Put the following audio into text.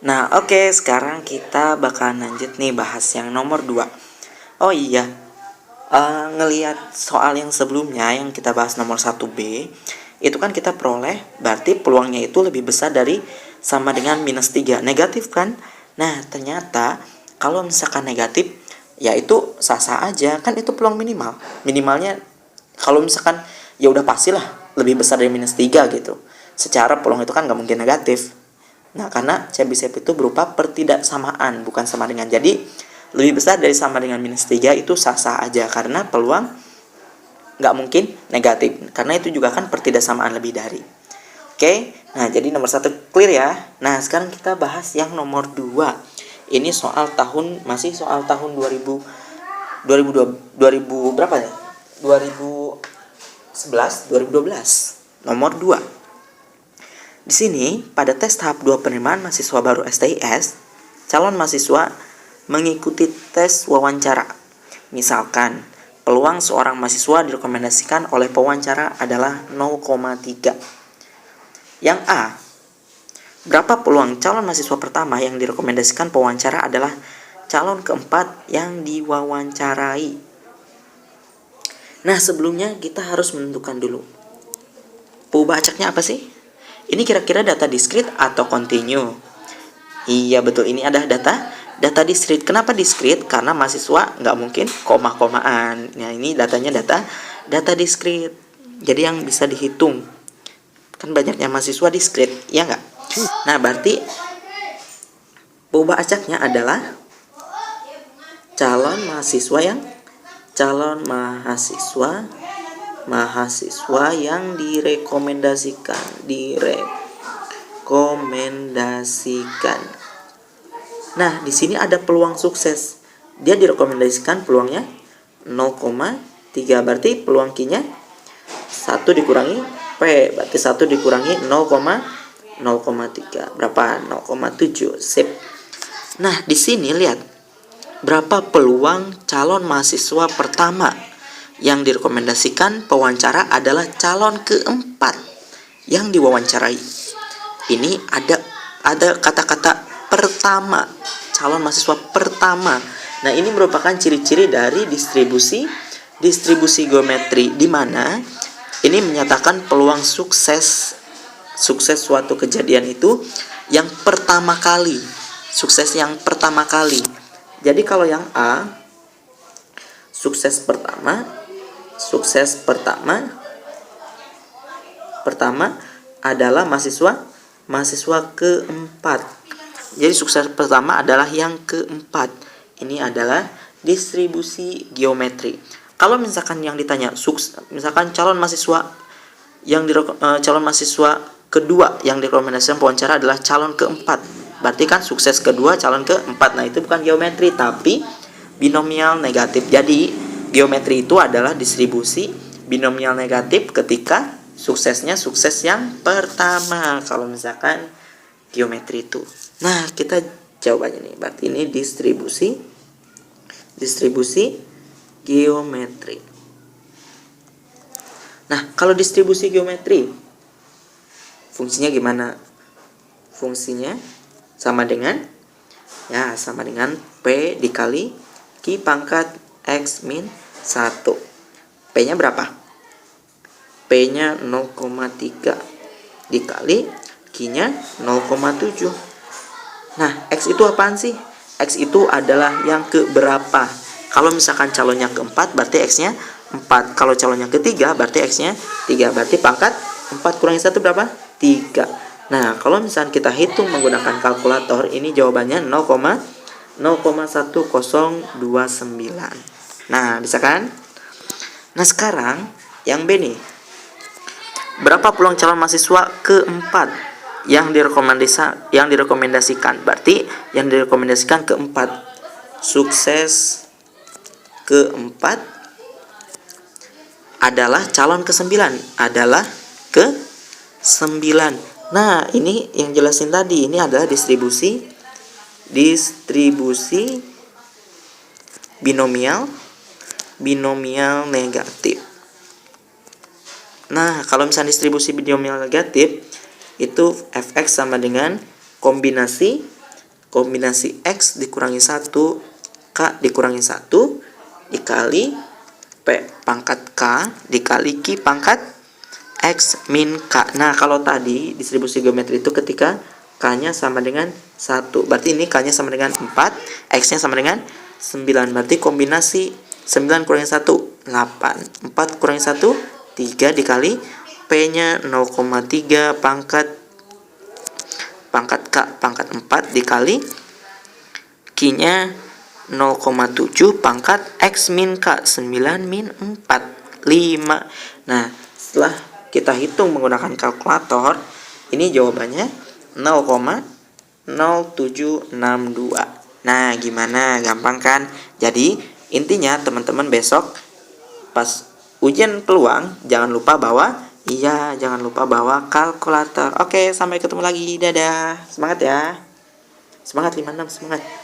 Nah, oke, sekarang kita bakal lanjut nih bahas yang nomor 2. Oh iya, ngelihat soal yang sebelumnya yang kita bahas nomor 1B, itu kan kita peroleh berarti peluangnya itu lebih besar dari sama dengan -3, negatif kan? Nah, ternyata kalau misalkan negatif, ya itu sah-sah aja, kan itu peluang minimal. Minimalnya kalau misalkan ya udah pastilah lebih besar dari -3 gitu. Secara peluang itu kan nggak mungkin negatif. Nah, karena Chebyshev itu berupa pertidaksamaan, bukan sama dengan. Jadi, lebih besar dari sama dengan -3 itu sah-sah aja, karena peluang nggak mungkin negatif. Karena itu juga kan pertidaksamaan lebih dari. Oke, nah jadi nomor 1 clear ya. Nah, sekarang kita bahas yang nomor 2. Ini masih soal tahun 2000 berapa ya? 2011, 2012. Nomor 2. Di sini, pada tes tahap 2 penerimaan mahasiswa baru STIS, calon mahasiswa mengikuti tes wawancara. Misalkan, peluang seorang mahasiswa direkomendasikan oleh pewawancara adalah 0,3. Yang A, berapa peluang calon mahasiswa pertama yang direkomendasikan pewawancara adalah calon keempat yang diwawancarai. Nah, sebelumnya kita harus menentukan dulu perubahan acaknya apa sih? Ini kira-kira data discrete atau continue? Iya betul, ini ada data discrete. Kenapa discrete? Karena mahasiswa nggak mungkin koma-komaan. Nah, ini datanya data discrete. Jadi yang bisa dihitung. Kan banyaknya mahasiswa discrete, ya nggak? Nah, berarti perubahan acaknya adalah calon mahasiswa yang direkomendasikan. Nah, di sini ada peluang sukses. Dia direkomendasikan peluangnya 0,3. Berarti peluang Q-nya 1 dikurangi P. Berarti 1 dikurangi 0,3. Berapa? 0,7. Sip. Nah, di sini lihat berapa peluang calon mahasiswa pertama yang direkomendasikan pewawancara adalah calon keempat yang diwawancarai. Ini ada kata-kata pertama, calon mahasiswa pertama. Nah, ini merupakan ciri-ciri dari distribusi geometri, di mana ini menyatakan peluang sukses suatu kejadian itu yang pertama kali, sukses yang pertama kali. Jadi kalau yang A, sukses pertama adalah mahasiswa keempat. Jadi sukses pertama adalah yang keempat. Ini adalah distribusi geometri. Kalau misalkan yang ditanya, misalkan calon mahasiswa kedua yang direkomendasikan pewawancara adalah calon keempat. Berarti kan sukses kedua calon keempat. Nah, itu bukan geometri tapi binomial negatif. Jadi geometri itu adalah distribusi binomial negatif ketika suksesnya sukses yang pertama. Kalau misalkan geometri itu. Nah, kita jawabannya nih. Berarti ini distribusi geometri. Nah, kalau distribusi geometri fungsinya gimana? Fungsinya sama dengan P dikali Q pangkat X min 1. P-nya berapa? P-nya 0,3 dikali Q-nya 0,7. Nah, X itu apaan sih? X itu adalah yang keberapa. Kalau misalkan calonnya keempat, berarti X-nya 4. Kalau calonnya ketiga, berarti X-nya 3. Berarti pangkat 4 kurangi 1 berapa? 3. Nah, kalau misalkan kita hitung menggunakan kalkulator, ini jawabannya 0,1029. Nah, bisa kan? Nah, sekarang yang B nih. Berapa peluang calon mahasiswa keempat yang direkomendasikan? Berarti yang direkomendasikan keempat. Sukses keempat adalah calon ke-9, adalah ke-9. Nah, ini yang jelasin tadi, ini adalah distribusi binomial negatif. Nah, kalau misalnya distribusi binomial negatif, itu fx sama dengan kombinasi kombinasi X dikurangi 1, K dikurangi 1, dikali P pangkat K, dikali Q pangkat X min K. Nah, kalau tadi distribusi geometri itu ketika K-nya sama dengan 1. Berarti ini K-nya sama dengan 4, X-nya sama dengan 9. Berarti kombinasi 9 kurangi 1, 8. 4 kurangi 1, 3 dikali P-nya 0,3 pangkat K pangkat 4 dikali Q-nya 0,7 pangkat X min K. 9 min 4, 5. Nah, setelah kita hitung menggunakan kalkulator, ini jawabannya 0,0762. Nah, gimana? Gampang kan? Jadi, intinya teman-teman besok pas ujian peluang jangan lupa bawa kalkulator. Oke, sampai ketemu lagi. Dadah. Semangat ya. Semangat 56, semangat.